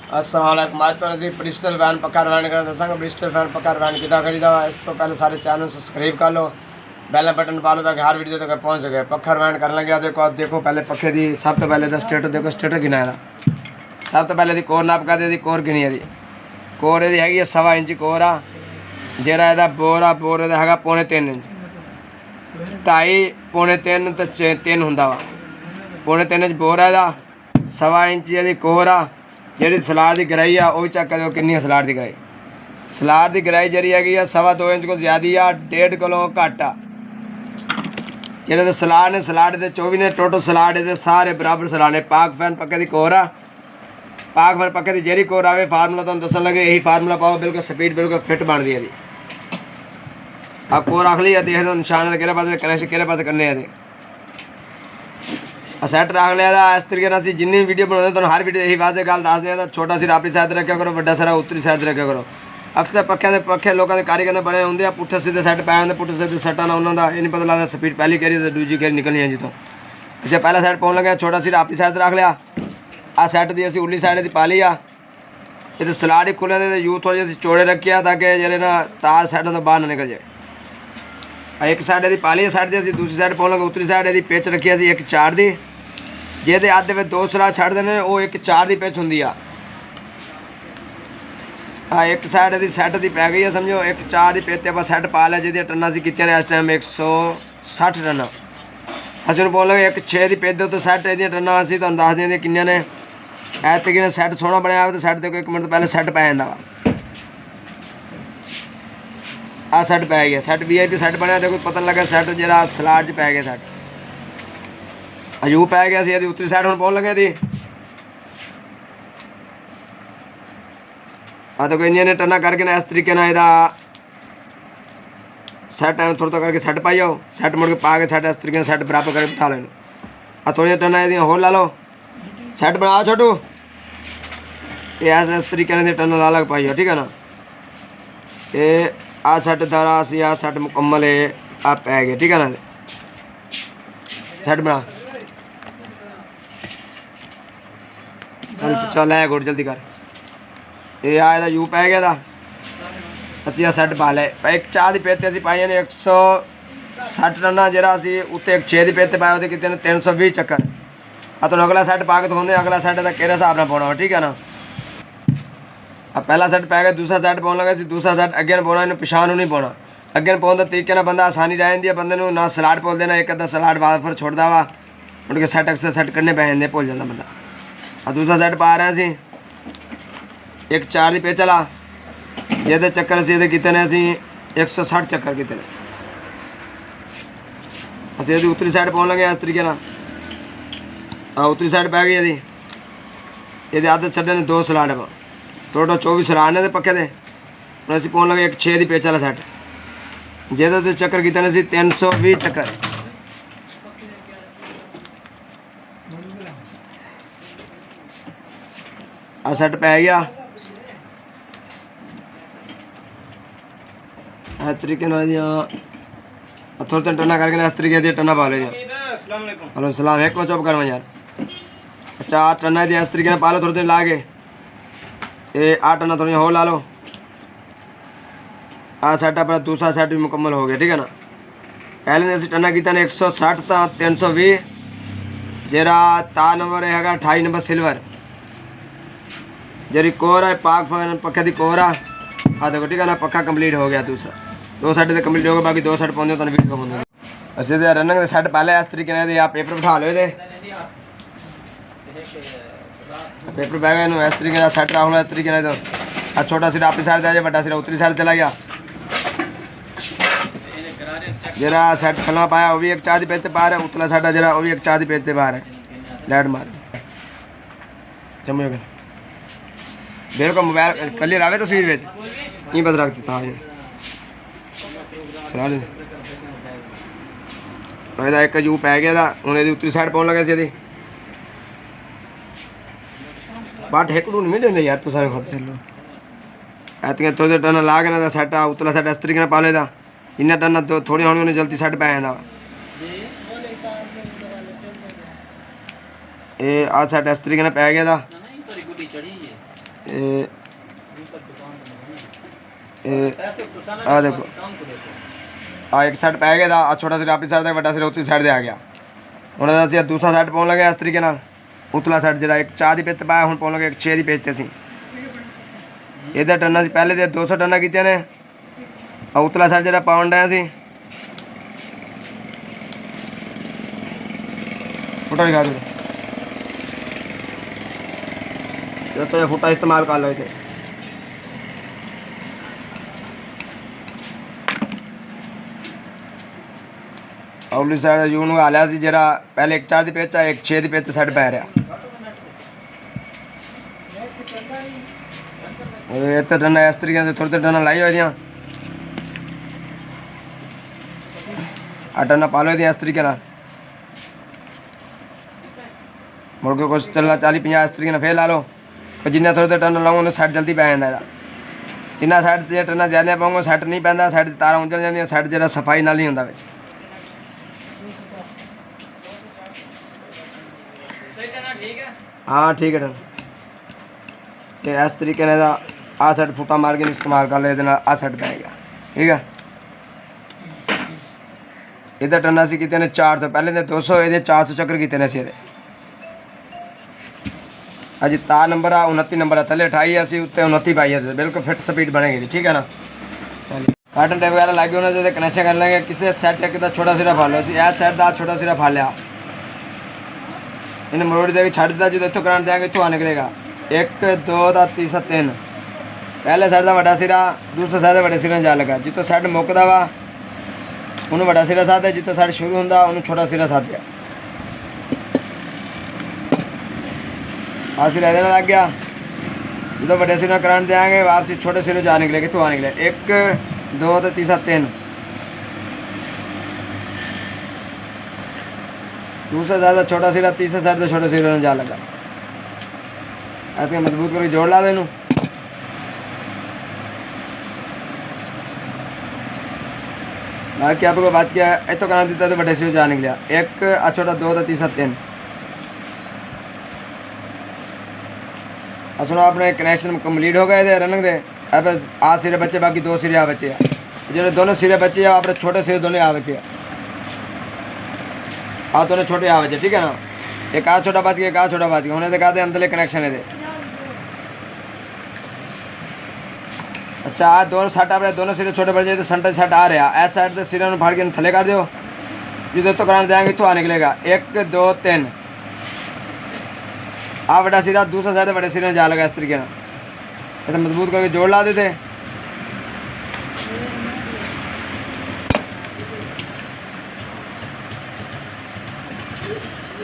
अस्सलामुअलैकुम। आज तो ਅਸੀਂ ਬ੍ਰਿਸਟਲ ਵੈਨ ਪੱਕਾ ਰਵਾਨ ਕਰ ਦੱਸਾਂਗਾ। ਬ੍ਰਿਸਟਲ ਵੈਨ ਪੱਕਾ ਰਵਾਨ ਕਿੱਦਾਂ ਕਰੀਦਾ ਵਾ। ਇਸ ਤੋਂ ਪਹਿਲੇ ਸਾਰੇ ਚੈਨਲ ਨੂੰ ਸਬਸਕ੍ਰਾइब कर लो, बेल बटन पा लो ताकि हर वीडियो तक पहुंच सके। पक्खा रवान करने लगे देखो पहले पक्खे की सब तो पहले स्टेटर देखो, स्टेटर गिना सब तो पहले कोर नाप कर दी, कोर गिनी है कोर ये हैगी 1.25 इंच कोर आ। जेरा ਇਹਦਾ बोर ਇਹਦਾ ਹੈਗਾ 3.5 इंच, 2.5 पौने 3 तो 3 ਹੁੰਦਾ ਵਾ। 3.5 इंच बोर है ਇਹਦਾ, 1.25 इंच ਇਹਦੀ कोर आ। ਜਿਹੜੀ ਸਲਾਦ ਦੀ ਗਰਾਈ ਆ ਉਹ ਵੀ ਚੈੱਕ ਕਰਿਓ ਕਿੰਨੀ ਹੈ ਸਲਾਦ ਦੀ ਗਰਾਈ। ਸਲਾਦ ਦੀ ਗਰਾਈ ਜਿਹੜੀ ਹੈਗੀ ਆ 2.25 इंच को ਜ਼ਿਆਦੀ ਆ, 1.5 ਕਿਲੋ ਘੱਟ ਆ। ਜਿਹੜੇ ਤੇ ਸਲਾਦ ਨੇ, ਸਲਾਦ ਦੇ 24 ਨੇ ਟੋਟਲ ਸਲਾਦ ਇਹਦੇ ਸਾਰੇ ਬਰਾਬਰ ਸਲਾਦ ਨੇ। ਪਾਕ ਫੈਨ ਪੱਕੇ ਦੀ ਕੋਰ ਆ। ਪਾਕ ਫੈਨ ਪੱਕੇ ਦੀ ਜਿਹੜੀ ਕੋਰ ਆਵੇ ਫਾਰਮੂਲਾ ਤੁਹਾਨੂੰ ਦੱਸਣ ਲੱਗੇ, ਇਹੀ ਫਾਰਮੂਲਾ ਪਾਓ, ਬਿਲਕੁਲ ਸਪੀਡ ਬਿਲਕੁਲ ਫਿੱਟ ਬਣਦੀ ਹੈ ਇਹਦੀ। ਆ ਕੋਰ ਰੱਖ ਲਈ ਆ, ਦੇਖ ਲਓ ਨਿਸ਼ਾਨ ਕਿਹੜੇ ਪਾਸੇ ਕਨੈਕਸ਼ਨ ਕਿਹੜੇ ਪਾਸੇ ਕਰਨੇ ਆ ਇਹਦੇ। सैट रख लिया। इस तरीके से जिन्नी वीडियो बनाते तो हर वीडियो यही वाजे गल दस दें। छोटा सिर अपनी साइड रखा करो, बड़ा सिरा उत्तरी साइड रखा करो। अक्सर पखे लोगों के कारीगर बने होंगे, पुट्ठे सीधे सैट पाए होंगे, पुट्ठे सीधे सैटा ना उन्होंने ये नहीं पता लगता स्पीड पहली करी तो दूजी करी निकलनी है जितों। अच्छा पहला सैट पाने लगे, छोटा सिर अपनी साइड रख लिया। आ सैट की असी उरली साइड की पा ली आ। ये सलाड ही खुले थे यू थोड़े जे चौड़े रखे ताकि जे ना तार साइडों तो बाहर ना निकल जाए। एक साइड यदि पा ली साइड की, दूसरी साइड पाने लगे उत्तरी साइड यदि पिच रखी असी 1.4 की। ਜਿਹਦੇ ਅੱਧ ਦੇ ਵਿੱਚ 2 ਸਲਾਹ ਛੱਡਦੇ ਨੇ ਉਹ 1.4 ਦੀ ਪਿਚ ਹੁੰਦੀ ਆ। ਇੱਕ ਸਾਈਡ ਦੀ ਸੈੱਟ ਦੀ ਪੈ ਗਈ ਆ, ਸਮਝੋ 1.4 ਦੀ ਪਿਚ ਤੇ ਆਪਾਂ ਸੈੱਟ ਪਾ ਲਿਆ। ਜਿਹਦੀਆਂ ਟੰਨਾਂ ਅਸੀਂ ਕੀਤੀਆਂ ਨੇ ਇਸ ਟਾਈਮ 160 ਟੰਨਾਂ। ਅਸੀਂ ਉਹਨੂੰ ਬੋਲਾਂਗੇ 1.6 ਦੀ ਪਿਚ ਦੇ ਉੱਤੇ ਸੈੱਟ ਇਹਦੀਆਂ ਟੰਨਾਂ ਅਸੀਂ ਤੁਹਾਨੂੰ ਦੱਸ ਦਿੰਦੇ ਕਿੰਨੀਆਂ ਨੇ। ਐ ਤਰੀਕੇ ਨਾਲ ਸੈੱਟ ਸੋਹਣਾ ਬਣਿਆ ਹੋਵੇ ਤਾਂ ਸੈੱਟ ਦੇ ਕੋਈ 1 ਮਿੰਟ ਤੋਂ ਪਹਿਲੇ ਸੈੱਟ ਪੈ ਜਾਂਦਾ ਵਾ। ਆ ਸੈੱਟ ਪੈ ਗਿਆ, ਸੈੱਟ VIP ਸੈੱਟ ਬਣਿਆ। ਦੇਖੋ ਪਤਾ ਲੱਗਾ ਸੈੱਟ ਜਿਹੜਾ ਸਲਾਡ 'ਚ ਪੈ ਗਿਆ ਸੈੱਟ। अजू पै गया सी उत्तरी साइड हम पहुँच लगे थी। हाँ तो कोई इन्नी टन्ना करके ना इस तरीके ना यदा सैट थोड़ा करके सैट पाई जाओ। सैट मुड़ के पा के सैट इस तरीके सैट बराबर करके बिठा लो। आ थोड़ी टन्ना यदि होर ला लो, सैट बना छोटू ये इस तरीके ने टन्ना ला लग पाई जाओ, ठीक है ना। ये आ सैट दारा असी आ सैट मुकम्मल है आ पै गया, ठीक है ना। सैट बना चल है गुड़ जल्दी कर। ये आया यू पै गया था, असी आ सैट पा लिया। 1.4 की पेते असी पाई ने 160 टन्ना, जरा असी उत्ते 1.6 की पेते पाए वो कितने 320 चक्कर। आ तो अगला सैट पा के दिखाते अगला सैट का किहड़े हिसाब नाल पाउणा, ठीक है ना। आ पहला सैट पै गया, दूसरा सैट पाउण लगे। दूसरा सैट अगे पाउणा, इन्हूं पिछां नूं नहीं पाउणा। अगे पाउण दा तरीके नाल बंदा आसानी रह जांदी है, बंदे नूं ना सलाड भुल देना, एक अद्धा सलाड बाद फिर छुड़दा वा, मुड़ के सैट अक्सर सैट कढ़ने पै जांदे, भुल जांदा बंदा। दूसरा सैट पा रहे असी 1.4 की पिच वाला, जिहदे चक्कर असी किते ने असी 160 चक्कर किते ने। असी इहदी उत्तरी साइड पाउण लगे इस तरीके नाल। उत्तरी साइड पै गई यदि ये अद्ध छड्डे ने 2 सलाड पा टोटल 24 सलाड ने पक्के दे। हुण असी पाउण लगे 1.6 की पिच वाला सैट, जिहदे चक्कर किते ने असी 320 चक्कर। आ सैट पै गया इस तरीके थोड़ा टन्ना करके इस तरीके दी टन्ना पा लो। हेलो सलाम, एक चुप कर यार। अच्छा आ टन्ना दी इस तरीके पा लो, थोड़ी देर ला के ये आ टन्ना थोड़ी होर ला लो। आ सैट अपना दूसरा सैट भी मुकम्मल हो गया, ठीक है ना। पहले असीं टन्ना किया ने 160 तो 320, जरा तार नंबर है 28 नंबर सिल्वर। जरी कोर है पाक फैन पक्के की कोर आ। देखो ठीक है ना, पक्का कंप्लीट हो गया। दूसरा 2 सैट तो कंप्लीट हो गया, बाकी 2 सैट पाँच तो वीडियो पाऊंगे। असं रनिंग सैट पहले इस तरीके आप पेपर बिठा लो, ये पेपर बह गए इस तरीके सैट रख लो इस तरीके तो। छोटा सिरा अपनी साइड आ जाए, बड़ा सिरा उत्तरी साइड चला गया। जरा सैट खला पाया वो भी 1.4 की पेज से पार है, उतला साइड जरा वो भी 1.4 की पेज से पार है। लाइट मार जम्मू बिल्कुल मोबाइल क्लियर आवे तस्वीर में ये बस रख देता है चला दे। एक जू पै गया था, हूँ ये उत्तरी साइड पाउण लगे सी। बट एक नहीं देंगे यार तुम सारे खाते लो ऐतियाँ थोड़ी देर टन ला के ना सैट आ उत्तला सैट इस तरीके पा लेदा। इन्ना टन तो थोड़ी होनी उन्हें जल्दी सैट पै जाता। ये आ सैट इस तरीके पै गया था। आ देखो आ एक साइड पै गया आ छोटा सिरा अपनी साइड का बड़ा सिरा उतली साइड से आ गया ਹੁਣ ਅਸੀਂ ਦੂਸਰਾ ਸਾਈਡ ਪਾਉਣ ਲੱਗੇ ਇਸ ਤਰੀਕੇ ਨਾਲ ਉਤਲਾ ਸਾਈਡ ਜਿਹੜਾ ਇੱਕ 4 ਦੀ ਪਿੱਤ ਪਾਇਆ ਹੁਣ ਪਾਉਣ ਲੱਗੇ ਇੱਕ 6 ਦੀ ਪਿੱਤ ਤੇ ਅਸੀਂ ਇਹਦਾ ਟੰਨਾ ਸੀ ਪਹਿਲੇ ਦੇ 200 ਟੰਨਾ ਕੀਤੀਆਂ ਨੇ ਆ ਉਤਲਾ ਸਾਈਡ ਜਿਹੜਾ ਪਾਉਣ ਡਿਆ ਸੀ ਫੁੱਟਾ ਦਿਖਾ ਦਿਓ ਇਹ ਤਾਂ ਫੁੱਟਾ ਇਸਤੇਮਾਲ ਕਰ ਲਓ ਇੱਥੇ औरली साइड यूं हालिया सी जरा पहले एक 4 दी पिच है एक 6 दी पिच साइड पै रहा इतने टना इस तरीके से थोड़े टना लाई हुई टना पा लो इस तरीके मुड़ के कुछ चलना 40-50 इस तरीके फिर ला लो जिन्ना थोड़े टन लाऊँ उन्हें सैट जल्दी पै जाता जिन्ना सैट जो टना ज्यादा पाऊँगा सैट नहीं पैंता सैट तारा उंजल जाए सैट जरा सफाई नाल नहीं होंगे हाँ ठीक है तो इस तरीके ने आ सैट फुटा मार के इस्तेमाल कर ले आ सैट पै गया ठीक है इधर टना से कितने 400 पहले ने 200 ये 400 चक्कर कितने से अज तार नंबर आ 29 नंबर थले 28 असी उत्ते 29 पाई है बिल्कुल फिट स्पीड बनेगी ठीक है ना चलिए कार्टन टाइप वगैरह लगे उन्होंने कनेक्शन कर लेंगे किसी सैट एक छोटा सिरा फा लो इस सैट का छोटा सिरा फा लिया इन्हें मरोड़ी दे छड़ दिता जो इतों कराने देंगे इतों आ निकलेगा 1 2 का तीसरा 3 पहले साइड का बड़ा सिरा दूसरे साइड बड़े सिरे जा लगा जितों साइड मुकदा वा उन्होंने बड़ा सिरा साथ है जितों साइड शुरू होंगे उन्होंने छोटा सिरा साथ है आ सिरा इधर लग गया जो बड़े सिरे कराने देंगे वापसी छोटे सिरे जा निकले कितों आ निकले 1 2 तो तीसरा 3 दूसरा ज़्यादा छोटा सिरा तीसरा साइड तो छोटे सिरे में जा लगा ऐसे मजबूत करके जोड़ ला देनू बाकी आपको बच गया इतो करना देता तो बड़े सिरे जा निकलिया 1 छोटा 2 तो तीसरा 3 सुनो अपने कनेक्शन कंप्लीट हो गए थे रनिंग दे अब आ सिरे बच्चे बाकी 2 सिरे आ बचे जो दोनों सिरे बचे अपने छोटे सिरे दोनों आ बचे आ दोनों छोटे आ बचे ठीक है ना एक आ छोटा बच गया एक आ छोटा बच गया उन्हें दिखा दे अंदर कनेक्शन है अच्छा आ दोनों सट अपने दोनों सिरे छोटे बच जाए सेंटर सेट आ रहा है इस साइड से सिरे फाड़ के थले कर दो जिधर तो कराने देंगे तो आ निकलेगा 1 2 3 आ बड़ा सिरा दूसरा साइड बड़े सिरे जा लगा इस तरीके ऐसा मजबूत करके जोड़ ला देते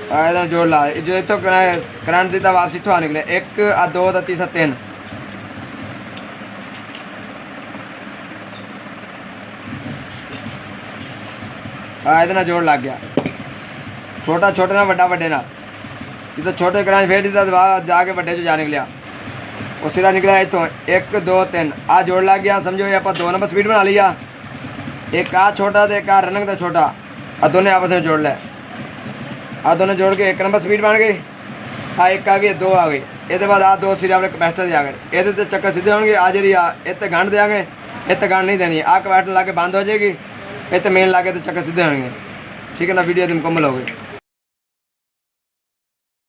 इधर जोड़ ला जो तो करंट देता वापसी तो आ निकले 1 2 तो तीसरा 3 इतना जोड़ लग गया छोटा छोटे ना बड़ा बड़े ना जितो छोटे करंट फिर दिता जाके बड़े जा निकलिया वो सिरा निकला इतों 1 2 3 आ जोड़ लग गया समझो ये आप 2 नंबर स्पीड बना लिया एक आ छोटा तो एक आ रनंग का छोटा आ दोनों आपस में जोड़ लिया आ दोनों जोड़ के 1 नंबर स्पीड बन गई आ 1 आ गई 2 आ गई ये बाद आ 2 सिरे अपने कैपेसिटर दे आ गए ये चक्कर सीधे होंगे आ जी इतने गंढ देंगे इतने गंढ नहीं देनी आ कैपेसिटर ला के बंद हो जाएगी इतने मेन ला के तो चक्कर सीधे होंगे ठीक है ना वीडियो मुकम्मल हो गई।